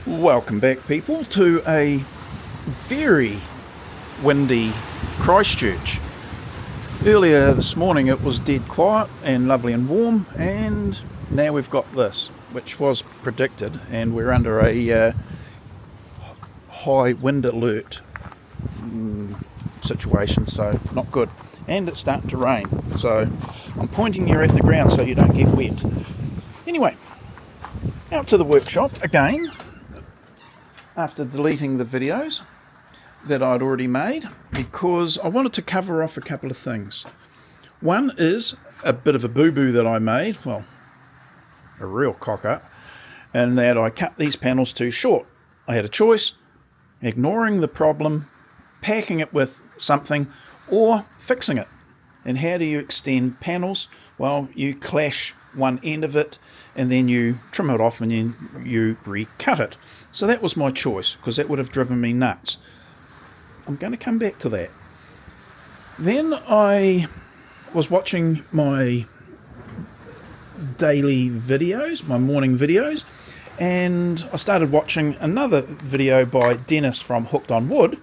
Welcome back, people, to a very windy Christchurch. Earlier this morning it was dead quiet and lovely and warm, and now we've got this, which was predicted, and we're under a high wind alert situation, so not good. And it's starting to rain, so I'm pointing you at the ground so you don't get wet. Anyway, out to the workshop again, after deleting the videos that I'd already made, because I wanted to cover off a couple of things. One is a bit of a boo-boo that I made, well, a real cock-up, and that I cut these panels too short. I had a choice: ignoring the problem, packing it with something, or fixing it. And how do you extend panels? Well, you clash one end of it and then you trim it off and then you recut it. So that was my choice, because that would have driven me nuts. I'm going to come back to that. Then I was watching my daily videos, my morning videos, and I started watching another video by Dennis from Hooked on Wood,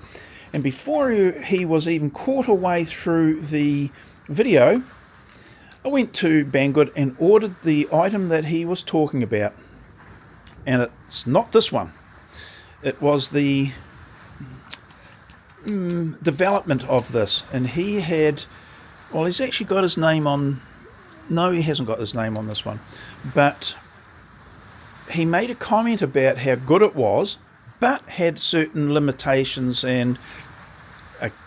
and before he was even quarter way through the video, I went to Banggood and ordered the item that he was talking about. And it's not this one. It was the development of this. And he had, well, he's actually got his name on, no, he hasn't got his name on this one. But he made a comment about how good it was, but had certain limitations and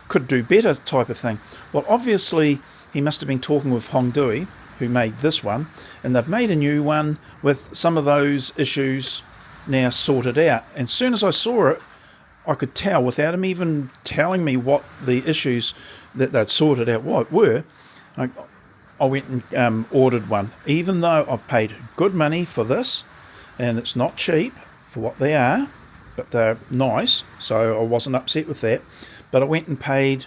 could do better type of thing. Well, obviously he must have been talking with Hongdui, who made this one, and they've made a new one with some of those issues now sorted out. And as soon as I saw it, I could tell, without him even telling me what the issues that they'd sorted out were. I went and ordered one, even though I've paid good money for this, and it's not cheap for what they are, but they're nice, so I wasn't upset with that. But I went and paid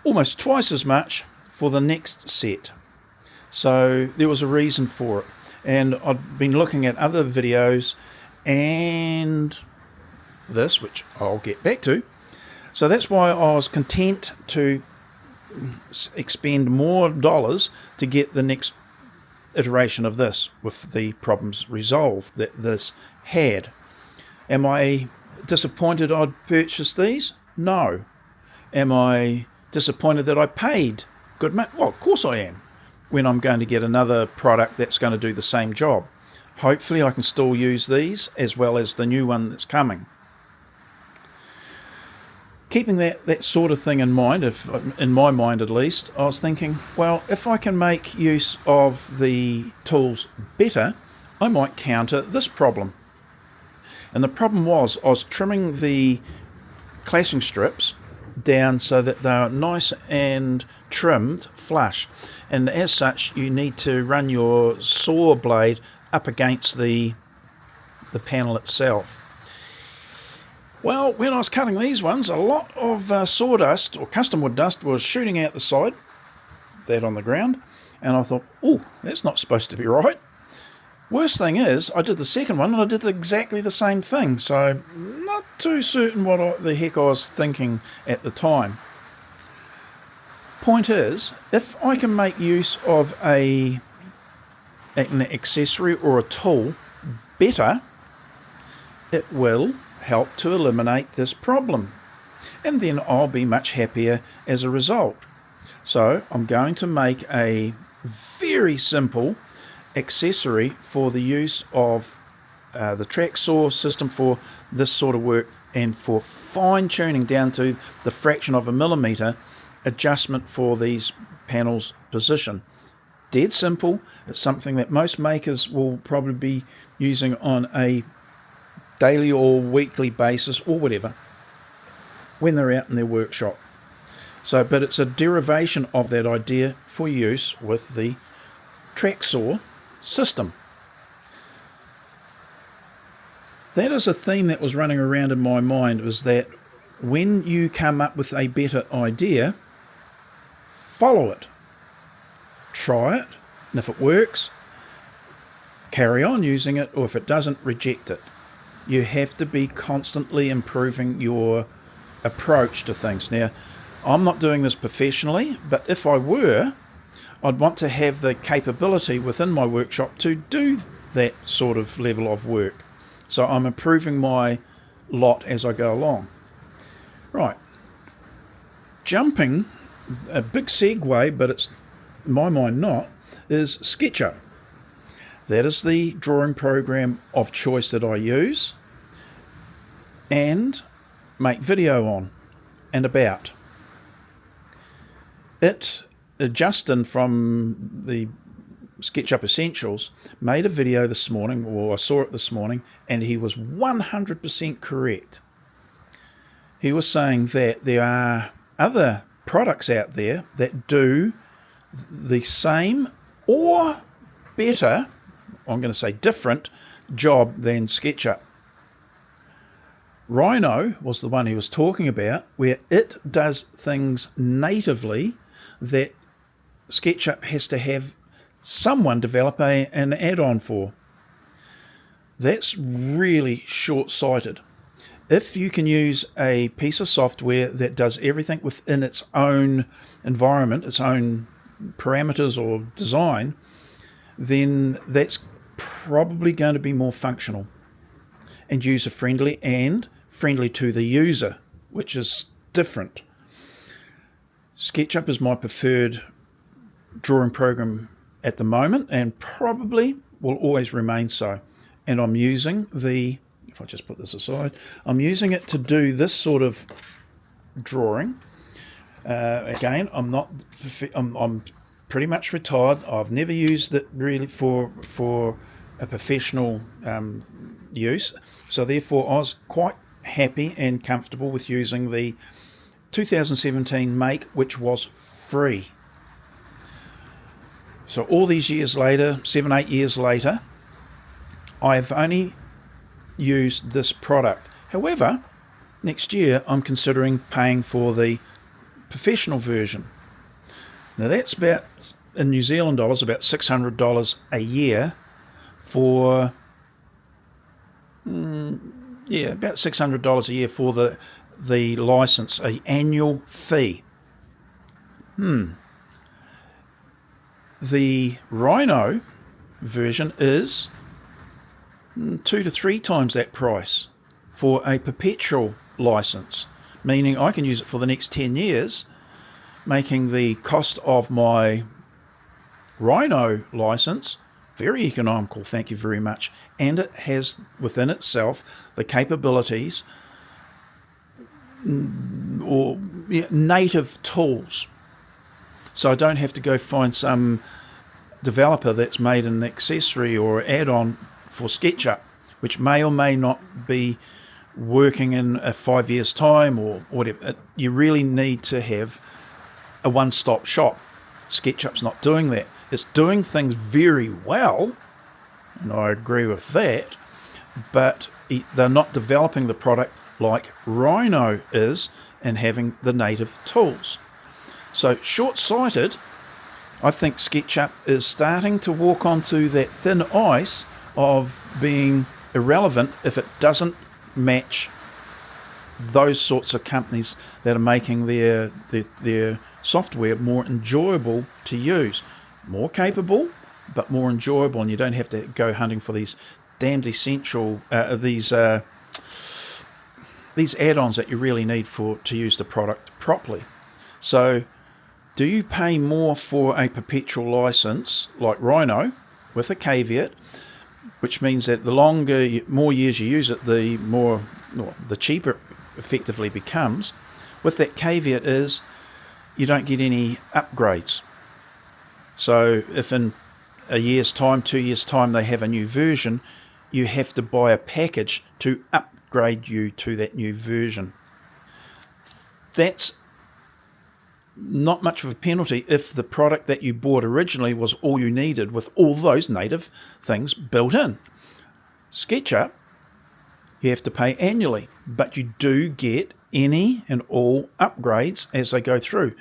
almost twice as much for the next set. So there was a reason for it. And I'd been looking at other videos and this, which I'll get back to. So that's why I was content to expend more dollars to get the next iteration of this with the problems resolved that this had. Am I disappointed I'd purchased these? No. Am I disappointed that I paid good money? Well, of course I am, when I'm going to get another product that's going to do the same job. Hopefully I can still use these as well as the new one that's coming. Keeping that sort of thing in mind, in my mind at least, I was thinking, well, if I can make use of the tools better, I might counter this problem. And the problem was, I was trimming the clashing strips down so that they are nice and trimmed flush, and as such you need to run your saw blade up against the panel itself. Well, when I was cutting these ones, a lot of sawdust or custom wood dust was shooting out the side, that on the ground, and I thought, oh, that's not supposed to be right. Worst thing is, I did the second one and I did exactly the same thing, so not too certain what the heck I was thinking at the time. Point is, if I can make use of an accessory or a tool better, it will help to eliminate this problem, and then I'll be much happier as a result. So I'm going to make a very simple accessory for the use of the track saw system for this sort of work, and for fine tuning down to the fraction of a millimeter adjustment for these panels' position. Dead simple. It's something that most makers will probably be using on a daily or weekly basis or whatever when they're out in their workshop. So, but it's a derivation of that idea for use with the track saw system. That is a theme that was running around in my mind, was that when you come up with a better idea, follow it, try it, and if it works, carry on using it, or if it doesn't, reject it. You have to be constantly improving your approach to things. Now, I'm not doing this professionally, but if I were, I'd want to have the capability within my workshop to do that sort of level of work. So I'm improving my lot as I go along. Right. Jumping, a big segue, but it's in my mind not, is SketchUp. That is the drawing program of choice that I use and make video on and about. Justin from the SketchUp Essentials made a video this morning, or I saw it this morning, and he was 100% correct. He was saying that there are other products out there that do the same or better, I'm going to say different, job than SketchUp. Rhino was the one he was talking about, where it does things natively that SketchUp has to have someone develop an add-on for. That's really short-sighted. If you can use a piece of software that does everything within its own environment, its own parameters or design, then that's probably going to be more functional and user-friendly and friendly to the user, which is different. SketchUp is my preferred drawing program at the moment and probably will always remain so. And I'm using if I just put this aside, I'm using it to do this sort of drawing. Again, I'm pretty much retired. I've never used it really for a professional use. So therefore I was quite happy and comfortable with using the 2017 make, which was free. So all these years later, 7-8 years later, I've only used this product. However, next year I'm considering paying for the professional version. Now that's about, in New Zealand dollars, about $600 a year for about $600 a year for the license, an annual fee. The Rhino version is 2 to 3 times that price for a perpetual license, meaning I can use it for the next 10 years, making the cost of my Rhino license very economical, thank you very much. And it has within itself the capabilities or native tools. So I don't have to go find some developer that's made an accessory or add-on for SketchUp, which may or may not be working in a 5 years' time or whatever. You really need to have a one-stop shop. SketchUp's not doing that. It's doing things very well, and I agree with that, but they're not developing the product like Rhino is and having the native tools. So short-sighted, I think SketchUp is starting to walk onto that thin ice of being irrelevant if it doesn't match those sorts of companies that are making their software more enjoyable to use. More capable, but more enjoyable, and you don't have to go hunting for these damned essential these add-ons that you really need to use the product properly. So do you pay more for a perpetual license like Rhino with a caveat, which means that the more years you use it, the cheaper it effectively becomes? With that caveat is you don't get any upgrades. So if in a year's time, 2 years' time, they have a new version, you have to buy a package to upgrade you to that new version. That's not much of a penalty if the product that you bought originally was all you needed with all those native things built in. SketchUp, you have to pay annually, but you do get any and all upgrades as they go through,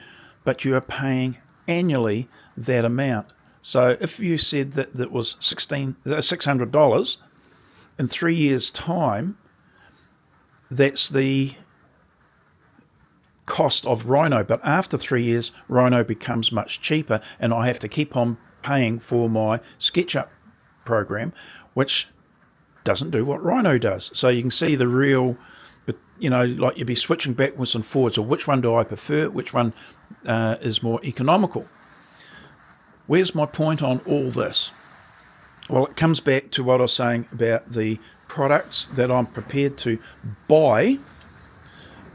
but you are paying annually that amount. So if you said that was $600 in 3 years' time, that's the cost of Rhino. But after 3 years, Rhino becomes much cheaper, and I have to keep on paying for my SketchUp program, which doesn't do what Rhino does. So you can see the real, like you'd be switching backwards and forwards, or which one do I prefer, which one is more economical. Where's my point on all this? Well, it comes back to what I was saying about the products that I'm prepared to buy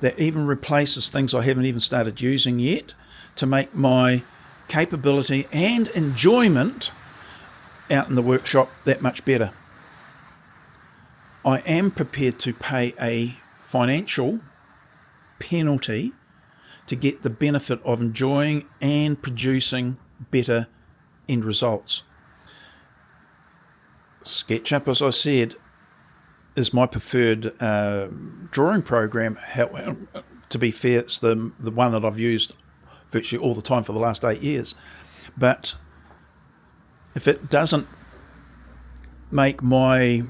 that even replaces things I haven't even started using yet to make my capability and enjoyment out in the workshop that much better. I am prepared to pay a financial penalty to get the benefit of enjoying and producing better end results. SketchUp, as I said, is my preferred drawing program. To be fair, it's the one that I've used virtually all the time for the last 8 years. But if it doesn't make my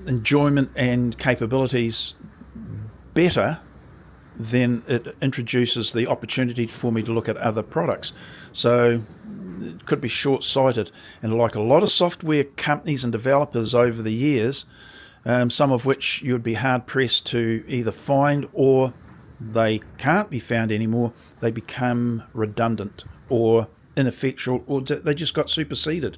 enjoyment and capabilities better, then it introduces the opportunity for me to look at other products. So it could be short-sighted. And like a lot of software companies and developers over the years, some of which you would be hard-pressed to either find, or they can't be found anymore, they become redundant or ineffectual, or they just got superseded.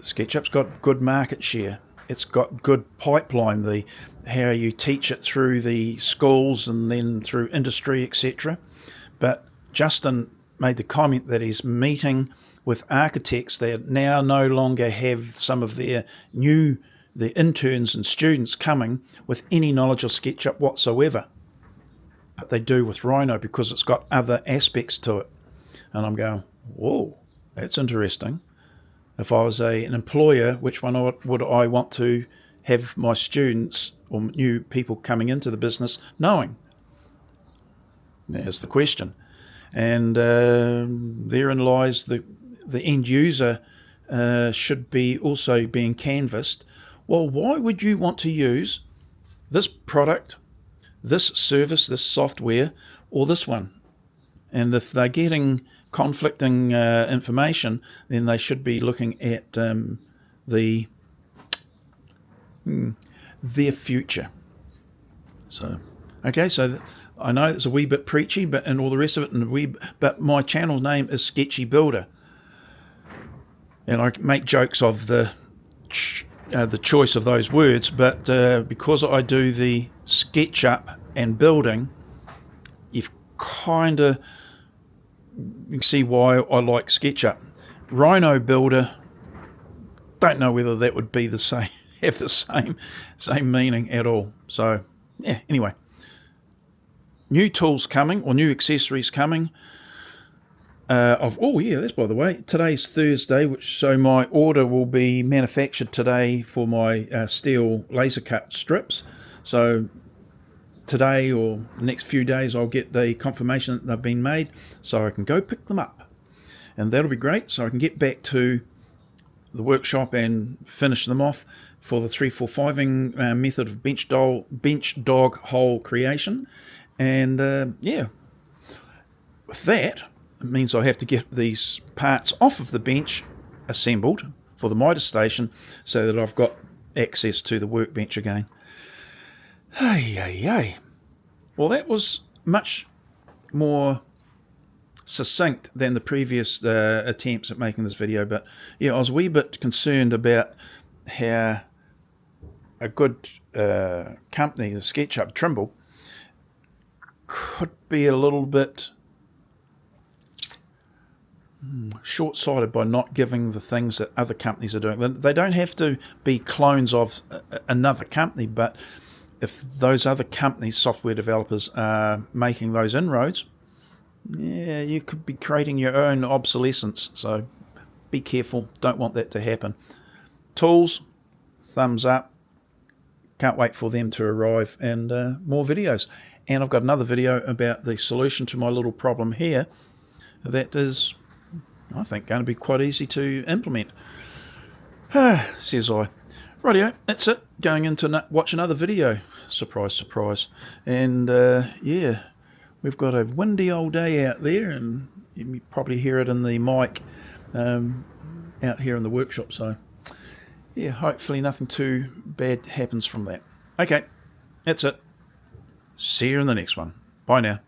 SketchUp's got good market share. It's got good pipeline, how you teach it through the schools and then through industry, etc. But Justin made the comment that he's meeting with architects that now no longer have some of the interns and students coming with any knowledge of SketchUp whatsoever. But they do with Rhino because it's got other aspects to it. And I'm going, whoa, that's interesting. If I was an employer, which one would I want to have my students or new people coming into the business knowing? There's the question. And therein lies the end user should be also being canvassed. Well, why would you want to use this product, this service, this software, or this one? And if they're getting conflicting information, then they should be looking at their future. So, okay, so I know it's a wee bit preachy, and all the rest of it, but my channel name is Sketchy Builder, and I make jokes of the choice of those words, but because I do the SketchUp and building, you've kind of, you can see why I like SketchUp. Rhino Builder, don't know whether that would be the same, have the same meaning at all. So yeah, anyway, new tools coming, or new accessories coming. That's by the way, today's Thursday, so my order will be manufactured today for my steel laser cut strips. So today or the next few days I'll get the confirmation that they've been made, so I can go pick them up, and that'll be great, so I can get back to the workshop and finish them off for the 3-4-5ing method of bench dog hole creation. And with that, it means I have to get these parts off of the bench assembled for the miter station so that I've got access to the workbench again. Hey. Well, that was much more succinct than the previous attempts at making this video, but yeah, I was a wee bit concerned about how a good company, the SketchUp Trimble, could be a little bit short-sighted by not giving the things that other companies are doing. They don't have to be clones of another company, but if those other companies, software developers, are making those inroads, yeah, you could be creating your own obsolescence. So be careful. Don't want that to happen. Tools, thumbs up. Can't wait for them to arrive, and more videos. And I've got another video about the solution to my little problem here that is, I think, going to be quite easy to implement. Says I. Rightio, that's it. Going into watch another video. Surprise, surprise. And yeah, we've got a windy old day out there, and you probably hear it in the mic out here in the workshop. So yeah, hopefully nothing too bad happens from that. Okay, that's it. See you in the next one. Bye now.